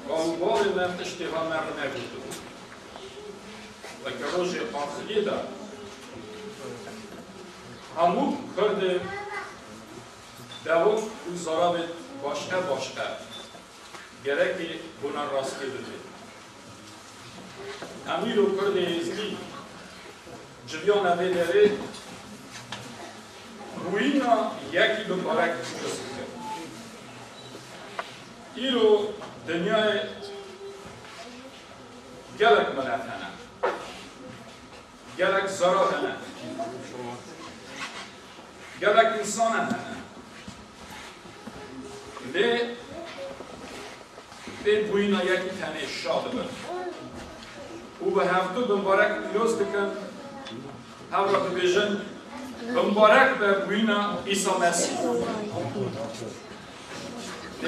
قانبال من اشتها مرد نگوده بود و که روژ آخری دا همون کرده دوک و زرابت باشقه گرکی بنا راستی داده امیر و کرده ازمی جویان اوه داره روینا یکی به بارک کسی کرد ایرو دنیای گلک ملت هنه گلک زرا هنه گلک انسان هنه به بوینا یکی تنه شاد بود او به هفتو بمبارک پیروز بکن هم را ببیجن بمبارک به بوینا عیسی مسیح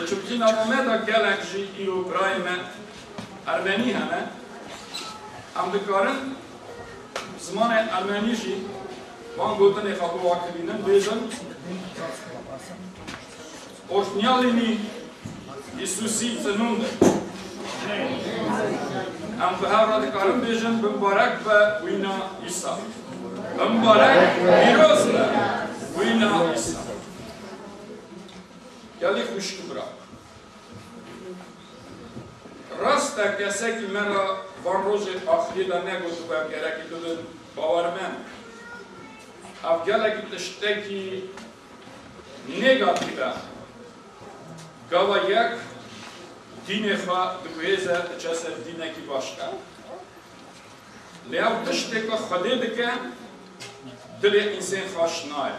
چونکی نامه گلک جی ایرو برای من ارمنی همه هم دکارن زمان ارمنی جی وان گوتن خطو واکبینن بیجن اورتنیالینی ایسوسی تنونده هم به هر را دکارن بیجن بمبارک به وینا عیسی بمبارک پیروز به وینا عیسی گلی خوشک برا راست کسی که من را وان روز آخری دا نگوتو باید گرکی دودن باور من اف گلکی تشتکی نگاتیبه گاوا یک دین خواه دکویزه چسر دینه کی باشکه لیاو تشتکا خوده دکه دل انسان خواشنای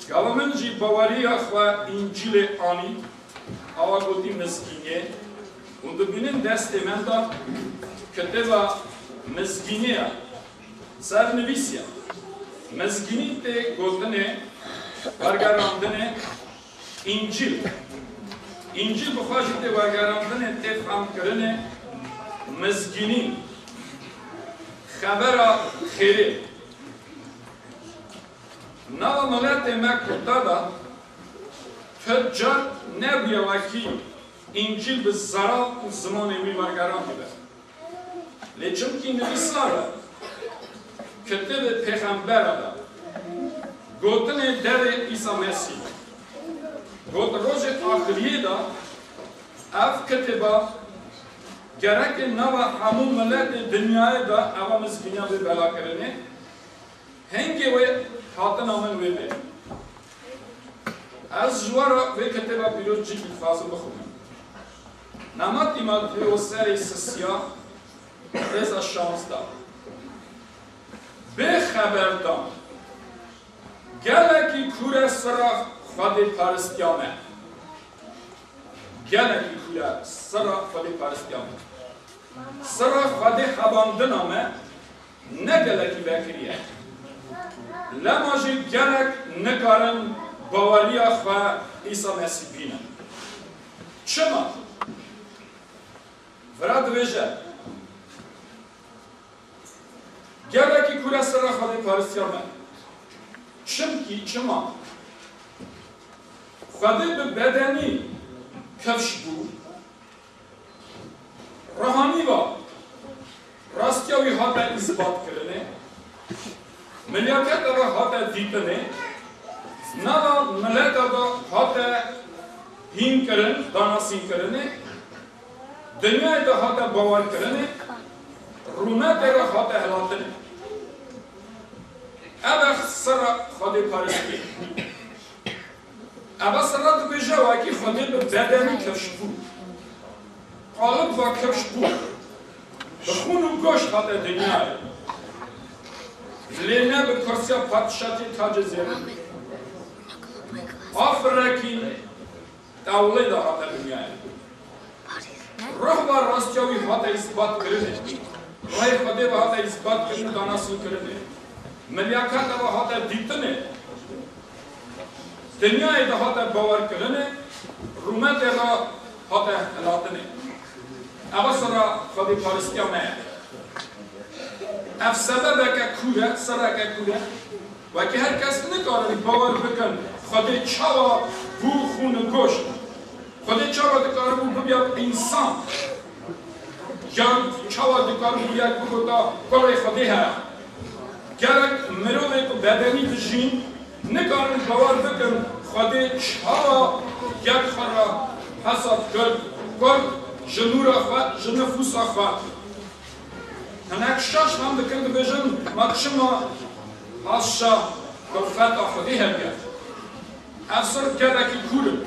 گاوا من جی باوری خواه انجیل آنی آوا گوتی مزگینه اون دو بینن دست من دا کتبا مزگینه سر نویسیه مزگینی ته گوتنه برگراندنه انجیل بخواهی ته برگراندنه ته فهم کرنه مزگینی خبر خیره نوا ملت ما کرده دا تجار نبیه وکی انجیل به زرا زمان وی برگران بده لیچون که نویساره کتب پیغمبر دا گوتن در عیسی مسیح گوت روز آخریه دا اف کتبا گرک نوا همون ملت دنیای دا اوا مزگینیا به بلا کرنه هنگی وی حاطن آمن وی بی از جوارا وی کتبا پیروز جی بتفاظر بخونم نمات ایمال پیو سری سسیا رزا شانس دا به خبردان گلکی کوره سرا خود پرستیانه گلکی کوره سرا خود پرستیانه سرا خود حباندنامه نه گلکی بکریه لماجی گلک نکارن باوریا خواه عیسی مسیح بینن چما؟ ورد ویژه گلکی کوره سرا خود پرستیانه چما؟ خود به بدنی کفش بود روحانی با راستیاوی ها تا اثبات کرنه ملیاکت را ها تا دیتنه ندا ملیت را ها تا هین کرن داناسین کرنه دنیای دا ها تا باور کرنه رومت را ها تا حلاتنه اوه سر خود پرستی اوه سر را دو بیجه واکی خود به بدنی کفش بود قالب و کفش بود به خون و گوشت ها تا دنیای لینه به کرسیا پادشاتی تاج زیره آفرکی دوله دا ها تا دنیای روح و راستیاوی ها تا اثبات کرده رای خود و ها تا اثبات کرده داناسون کرده ملیاکت و ها تا دیتنه دنیای دا ها تا باور کرده رومت را ها تا حلاتنه اما سرا خودی پرستیانه اف سبب که کوره سرا که کوره و که هر کس نکاره باور بکن خود چاوا بو خون گوشت خود چاوا دکاره بو بیا انسان یا چاوا دکاره بو یک بگوتا کار خودی ها گرک مروه که بدنی بجین نکاره باور بکن خود چاوا یک خورا حساب کرد جنورا خواه جنفوسا خواه هناك شاش هم بكن بجن ما تشما هاشا كفات أخذيها بيا أفسر كلك كولم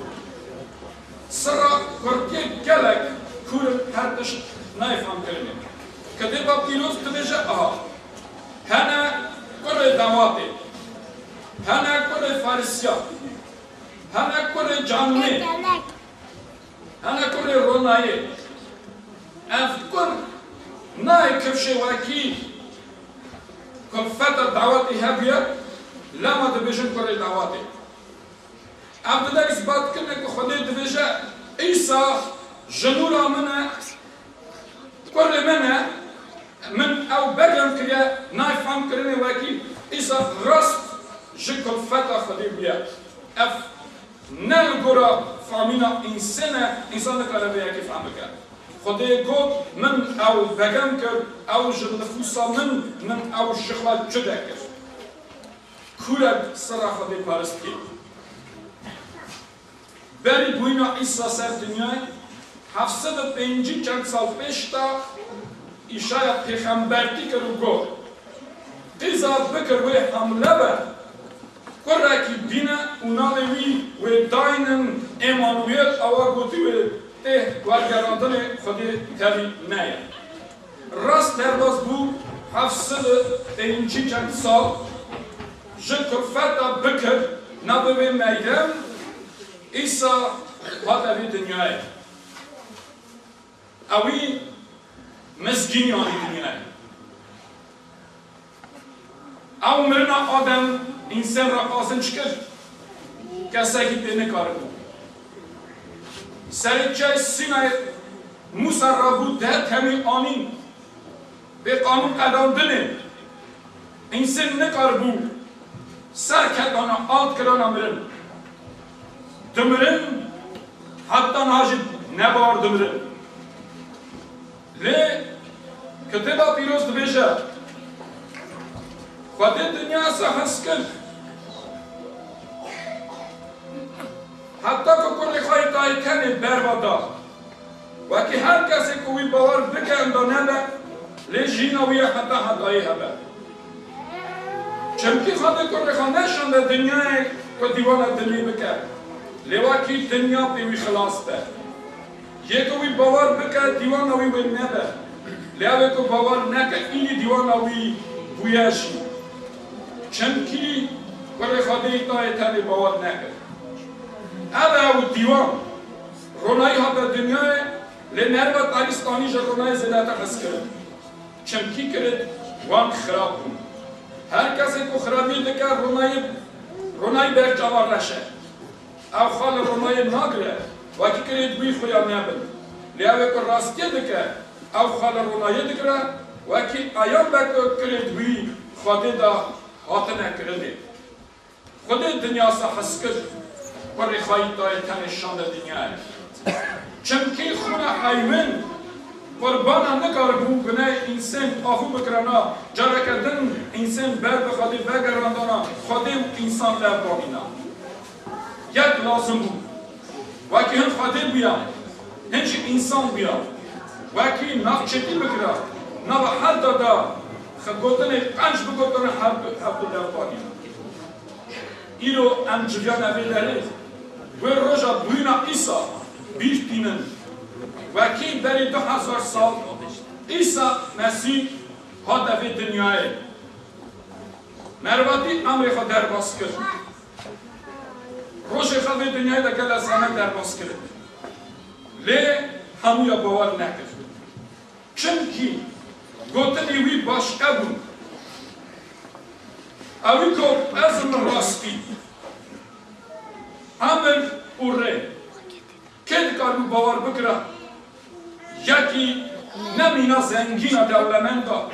سرا كرتي كلك كولم هرتش نايفهم كلمة كده بيروز تبجا هنا كل دواتي هنا كل فارسيا هنا كل جانوني هنا كل روناية أفكر نای کفش واکی کفت دعوتی هبیه لما دبیجن کره دعوتی عبدالله اثبات کنه که خودی دبیجه ایسا جنورا منه کره منه من او بگم کریه نای فهم کرنه واکی ایسا راست جه کفت خودی بیه اف نلگورا فهمینا انسان نکاره بیه که فهم بکرد خدای گفت من او بگم کرد او جنفوسا من او شخوات جدا کرد کورد سر خدای پرست کرد بری بوینا عیسی سر دنیای 750 چند سال پیش تا ایشای پیغمبرتی کرد و گفت قیزا بکر وی حمله بر کرکی بینه اونالوی و داینن ایمانویل آوا گوتی و وارگراندن خودی تری نیه راست در باز بو 750 چند سال جه کفتا بکر نبوی میدم ایسا هاتوی دنیای اوی مزگینی آنی دنیای او مرنا آدم انسان را آسنچ کرد کسی که تینه کار بود سرچه سینه موسی را بود ده کمی آنین به قانون قداندنه انسان نکار بود سر کتانا آد کرانا مرن دمرن حتی نهاجد نبار دمرن لی کتبا پیروز دبیجه خود دنیا سا حس کن حتی که کلی خواهی تایی کنی بروادا و که هر کسی که وی باور بکن دا نبه لی جینوی حتی حدایی هبه چمکی خواهی کلی خواهی نشنده دنیای که دیوان دلی بکن لی وکی دنیا پیوی خلاص به یکی وی باور بکن دیوان وی وی نبه لی اوی که باور نکن اینی دیوان وی بویشی چمکی کلی خواهی تایی تنی باور نکن هذا هو الديوان روناي هذا الدنيا لنربط تاريستاني جا روناي زلاتة خسكرة چمكي كرد وان خراب بون هر کسی کو خرابی دکر روناي برجاوار رشه او خال روناي ناگره وكي كرد بي خويا نابل لأوه كو راستي دکر او خال روناي دکره وكي ايام بكو كرد بي خواده دا هاتنه کرده خود دنیا سا خسكر ولی خواهی دای تنشان دنیای چمکی خونه حیوان قربان نکار بو بنای انسان آفو بکرنا جاره کردن انسان بر بخوادی بگراندانا خودی انسان لب بامینا یک لازم بود وکی هم خودی بیا هنچ انسان بیا وکی نقچتی بکرا نبا حل دادا خدگوتن قنج بگوتن حب لب بامینا ایرو امجویا نویداره و روژا بوینا ایسا بیش بینن و کی بری 2000 سال ایسا مسیح ها دوی دنیای مرواتی امر خود در باز کرد روژ خود دنیای دکل از همه در باز کرد لی همویا باور نکرد چونکی گوتنی وی باشقه بود اوی که از من راستی امر اوره که کارو باور بکره یکی نمینا زنگین دولمند دا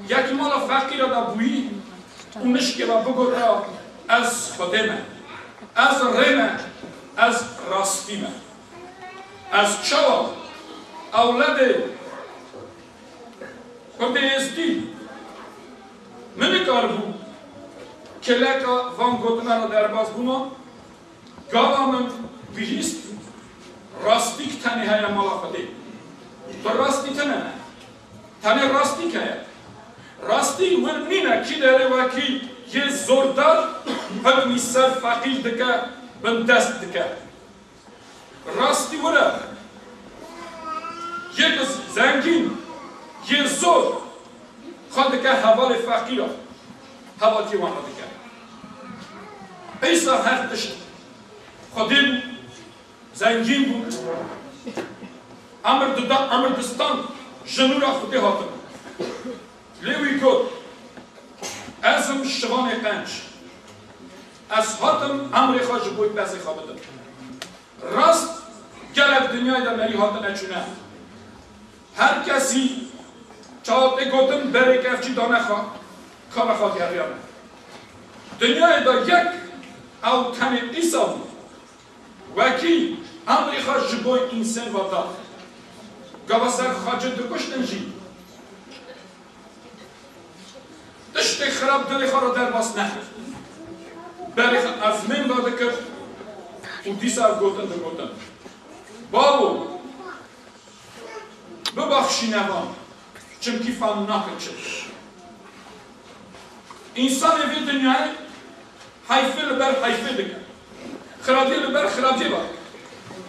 یکی مالا فقیر دا بویی اونش که بگو را از خودمه از رمه از راستیمه از چوا اولاد خود ازدی منی کار بود که لکا وان گوتنه را در باز بونا گاوا من بیست راستی که تنی های مالا خوده تو راستی تنه تنه راستی که راستی ون نینه کی داره و کی یه زوردار حکمی سر فقیر دکه بن دست دکه راستی وره یک زنگین یه زور خواهد دکه حوال فقیر حوال که وانا دکه ایسا حق دشت خودی بود زنگین بود امر دستان جنورا خودی هاتم لیوی کد ازم شوان قنج از هاتم امر خواهد بوی بزی خوابدم راست گلک دنیای در مری هاتم نچونه هر کسی چاهده گوتم بره کفچی دانه خواه کار خواه گریانه دنیای در یک او تن ایسا بود وکی امری خواه جبوی انسان و داد گوه سر خواجه دکشتن جی تشت خراب دلی خواه را در باس نه بری از من داده کرد و دیسا گوتن دکوتن بابو ببخشی نوان چمکی فهم نکن چه انسان وی دنیای حیفه لبر حیفه دکن خرابی لبر خرابی بار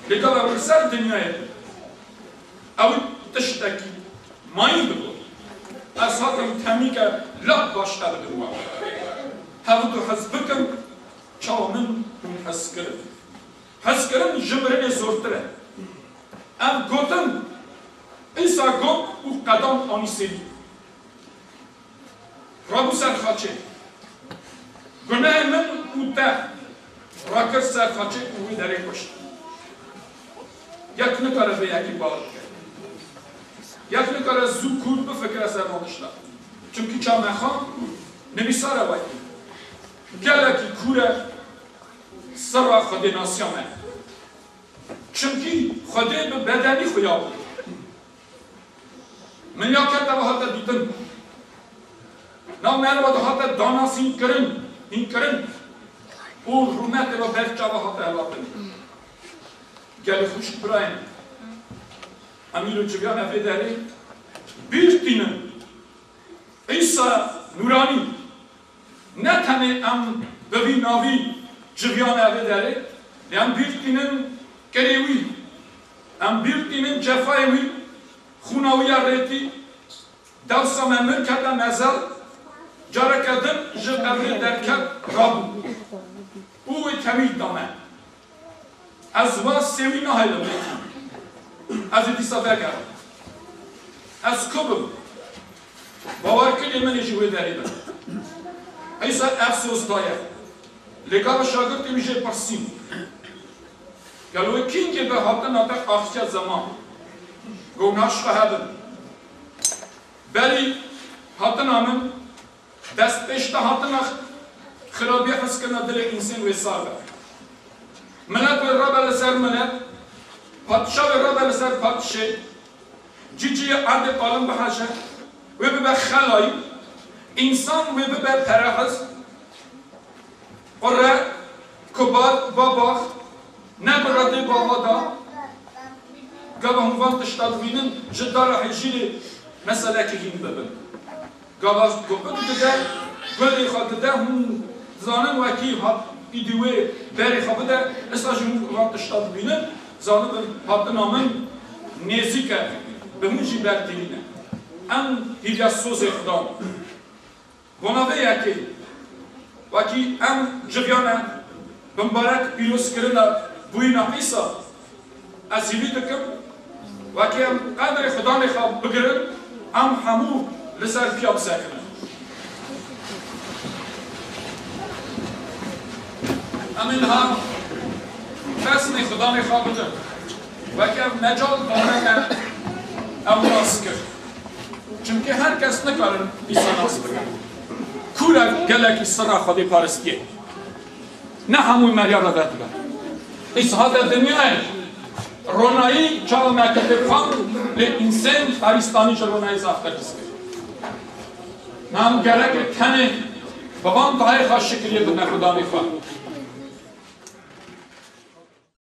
لکه اول سر دنیای اوی تشتکی مایی بگو از هاتم تمی که لب باشتر دروا هاو تو حس بکن چاو من حس کرد حس کردن جبرین زورتره ام گوتن ایسا گوت و قدام آنی سیدی رابو سر خاچه گناه من اوته راکر سر خاچه اوی داره کشت یک نکاره به یکی بار یک نکاره زو کود بفکر سر مادشتا چونکه چا مخوام نمیساره باید گلکی کوره سر خود ناسیامه چونکه خوده به بدنی خویا بود من یا کرده و حتی دیدن نام من و حتی داناس این کرن او رومت و بخچه و حتی حلاقن گل خوش برایم امیر و جویان افه داره بیرتینن ایسا نورانی نه تنه ام بوی ناوی جویان افه داره ام بیرتینن کریوی ام بیرتینن جفایوی خوناوی ریتی دوسا ممن کردن نزل جاره کردن جبره درکت رابو او کمید دامه از واس سوی نهایلم از دیسا بگرم از کبم باور کنی من جوی داریدم ایسا افسوس داید لگاه شاگرد میشه پرسیم گلوی کینگی به حتی ناتق آخچه زمان گوناش فهدن بلی حتی نامن دست پیشتا حتی نخ خرابی حس کنه دل انسان و ساله ملت و رب لسر ملت پادشاه و رب لسر پادشه جیجی عرد قالم بحشه و به خلای انسان و به پرهز قره کباد باباخ نگراده بابادا گاه هنوان تشتاد بینن جدار حجیل مسئله که هین ببن گاه گفت دیگه گلی خواهد ده هم زانن وکی ها ایدوه بری خواه ده اصلا هنوان تشتاد بینن زانن حتی نامن نیزی کرد به منجی برتیلینه ام هیجا سوز اقدام بنابه یکی وکی ام جویانه بمبارک پیروز کرده بوینا ایسا از هیوی دکم وکی ام قدر خدا نخواه بگرن ام همو لسر پیاب سکنن ام اینها قسم خدا نخواه بگرن وکی ام نجال داره ام ناس کرد چونکه هر کس نکارن ایسا ناس بگرن کورا گلکی سرا خودی پارستیه نه همون مریا را داد بر ایسا در دنیای رونایی چاو مکتب خان لی انسان خریستانی چه رونایی زافتر کسی نام گره که تنه بابام تای خواه شکریه به نخدا میخواه